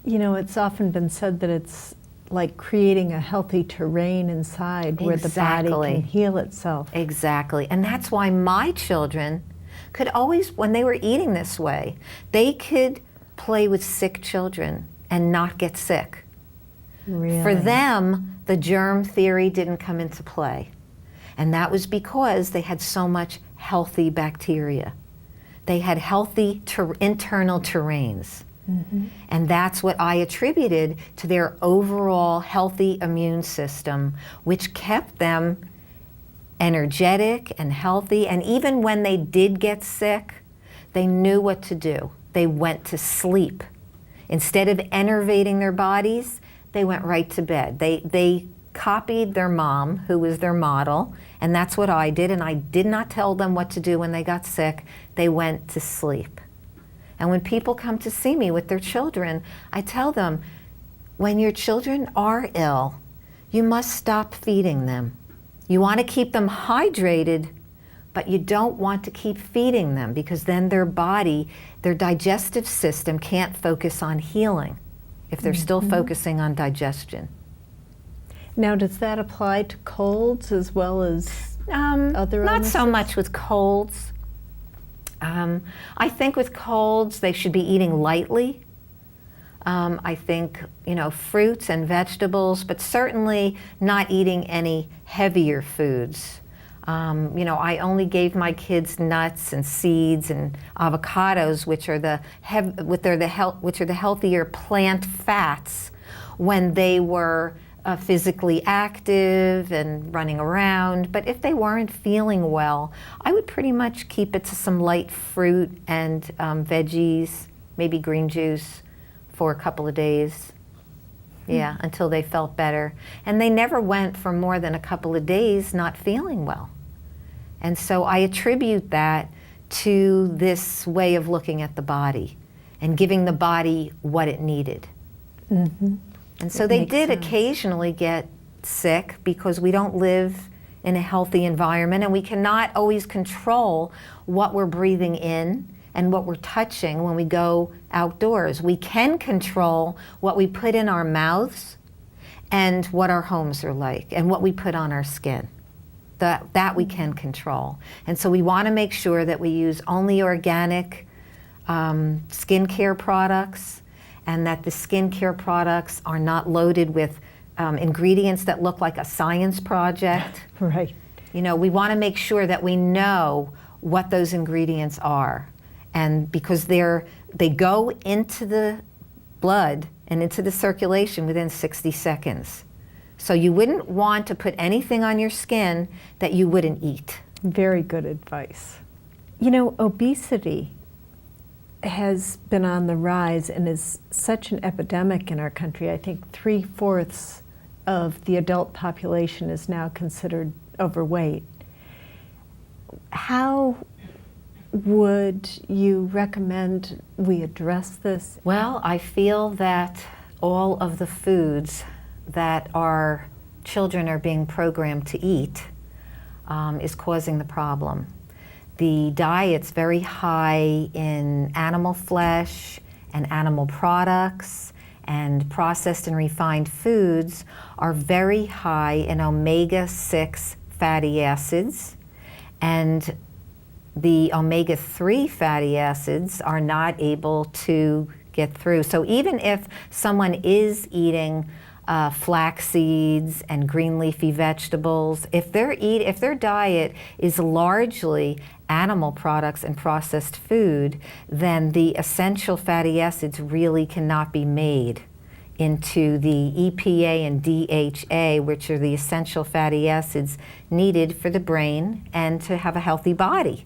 You know, it's often been said that it's like creating a healthy terrain inside where the body can heal itself. Exactly. And that's why my children could always, when they were eating this way, they could play with sick children and not get sick. Really? For them, the germ theory didn't come into play. And that was because they had so much healthy bacteria. They had healthy internal terrains. Mm-hmm. And that's what I attributed to their overall healthy immune system, which kept them energetic and healthy. And even when they did get sick, they knew what to do. They went to sleep. Instead of enervating their bodies, they went right to bed. They copied their mom, who was their model, and that's what I did. And I did not tell them what to do when they got sick. They went to sleep. And when people come to see me with their children, I tell them, when your children are ill, you must stop feeding them. You want to keep them hydrated, but you don't want to keep feeding them, because then their body, their digestive system can't focus on healing if they're still focusing on digestion. Now, does that apply to colds as well as other Not illnesses? so much with colds. I think with colds, they should be eating lightly. I think, fruits and vegetables, but certainly not eating any heavier foods. I only gave my kids nuts and seeds and avocados, which are the healthier plant fats, when they were physically active and running around. But if they weren't feeling well, I would pretty much keep it to some light fruit and veggies, maybe green juice, for a couple of days. Yeah, until they felt better. And they never went for more than a couple of days not feeling well. And so I attribute that to this way of looking at the body and giving the body what it needed. Mm-hmm. And so they did occasionally get sick, because we don't live in a healthy environment, and we cannot always control what we're breathing in and what we're touching when we go outdoors. We can control what we put in our mouths and what our homes are like and what we put on our skin. That we can control. And so we want to make sure that we use only organic skincare products, and that the skincare products are not loaded with ingredients that look like a science project. Right. We want to make sure that we know what those ingredients are. And because they go into the blood and into the circulation within 60 seconds. So you wouldn't want to put anything on your skin that you wouldn't eat. Very good advice. Obesity has been on the rise and is such an epidemic in our country. I think 3/4 of the adult population is now considered overweight. How would you recommend we address this? Well, I feel that all of the foods that our children are being programmed to eat is causing the problem. The diet's very high in animal flesh and animal products, and processed and refined foods are very high in omega-6 fatty acids, and the omega-3 fatty acids are not able to get through. So even if someone is eating flax seeds and green leafy vegetables, if their diet is largely animal products and processed food, then the essential fatty acids really cannot be made into the EPA and DHA, which are the essential fatty acids needed for the brain and to have a healthy body.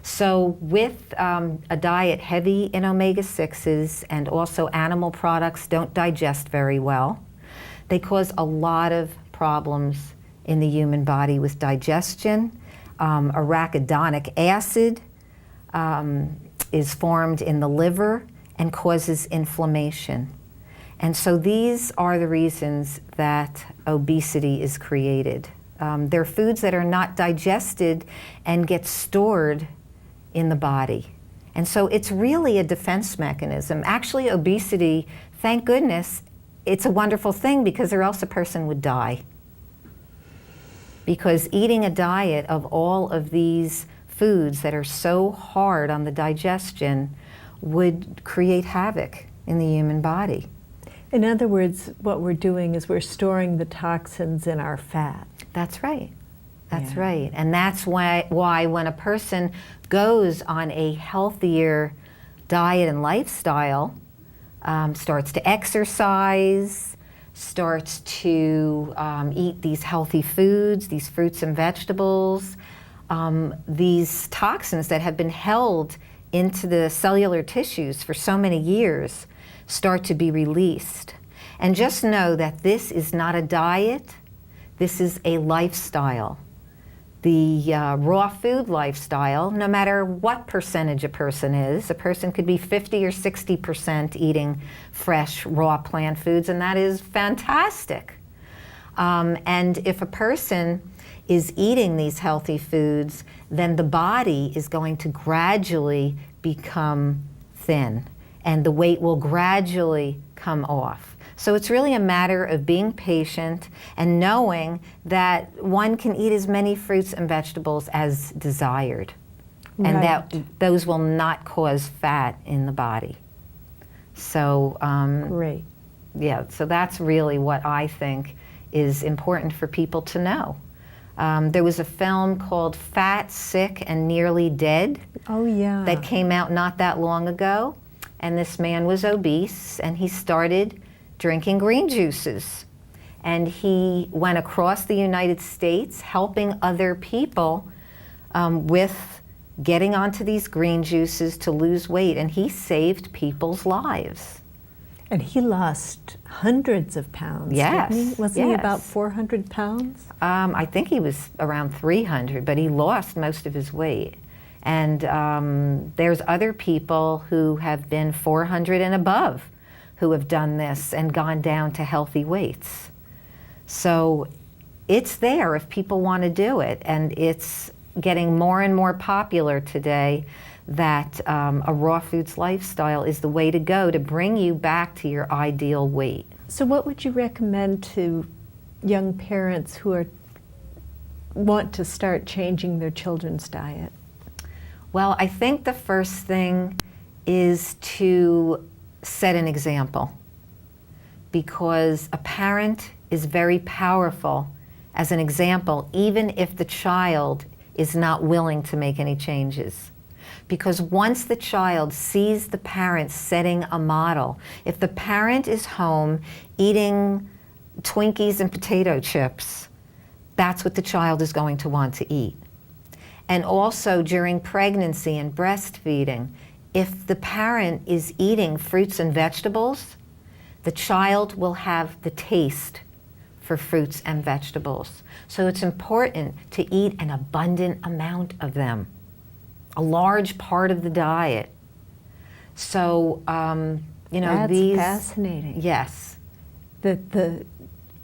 So with a diet heavy in omega-6s, and also animal products don't digest very well, they cause a lot of problems in the human body with digestion. Arachidonic acid is formed in the liver and causes inflammation. And so these are the reasons that obesity is created. They're foods that are not digested and get stored in the body. And so it's really a defense mechanism. Actually, obesity, thank goodness, it's a wonderful thing, because or else a person would die. Because eating a diet of all of these foods that are so hard on the digestion would create havoc in the human body. In other words, what we're doing is we're storing the toxins in our fat. That's right. That's Yeah. right. And that's why when a person goes on a healthier diet and lifestyle, starts to exercise, starts to eat these healthy foods, these fruits and vegetables, these toxins that have been held into the cellular tissues for so many years start to be released. And just know that this is not a diet, this is a lifestyle. The raw food lifestyle, no matter what percentage a person is, a person could be 50 or 60% eating fresh, raw plant foods, and that is fantastic. And if a person is eating these healthy foods, then the body is going to gradually become thin, and the weight will gradually come off. So it's really a matter of being patient and knowing that one can eat as many fruits and vegetables as desired, and that those will not cause fat in the body. So, Great. yeah, so that's really what I think is important for people to know. There was a film called Fat, Sick, and Nearly Dead Oh, yeah. that came out not that long ago, and this man was obese, and he started drinking green juices. And he went across the United States helping other people with getting onto these green juices to lose weight, and he saved people's lives. And he lost hundreds of pounds, Yes, didn't he? Wasn't he yes. about 400 pounds? I think he was around 300, but he lost most of his weight. And there's other people who have been 400 and above who have done this and gone down to healthy weights. So it's there if people want to do it, and it's getting more and more popular today that a raw foods lifestyle is the way to go to bring you back to your ideal weight. So what would you recommend to young parents who want to start changing their children's diet? Well, I think the first thing is to set an example, because a parent is very powerful as an example, even if the child is not willing to make any changes. Because once the child sees the parent setting a model, if the parent is home eating Twinkies and potato chips, that's what the child is going to want to eat. And also during pregnancy and breastfeeding, if the parent is eating fruits and vegetables, the child will have the taste for fruits and vegetables. So it's important to eat an abundant amount of them, a large part of the diet. So, you know, That's these... fascinating. Yes. The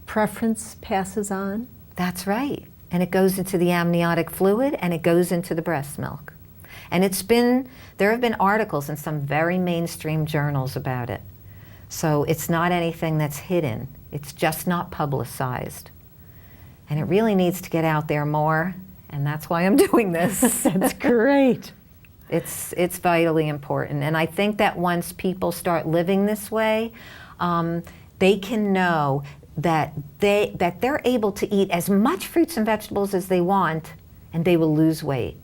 preference passes on? That's right. And it goes into the amniotic fluid, and it goes into the breast milk. And there have been articles in some very mainstream journals about it. So it's not anything that's hidden. It's just not publicized. And it really needs to get out there more, and that's why I'm doing this. That's great. It's vitally important. And I think that once people start living this way, they can know that they're able to eat as much fruits and vegetables as they want, and they will lose weight.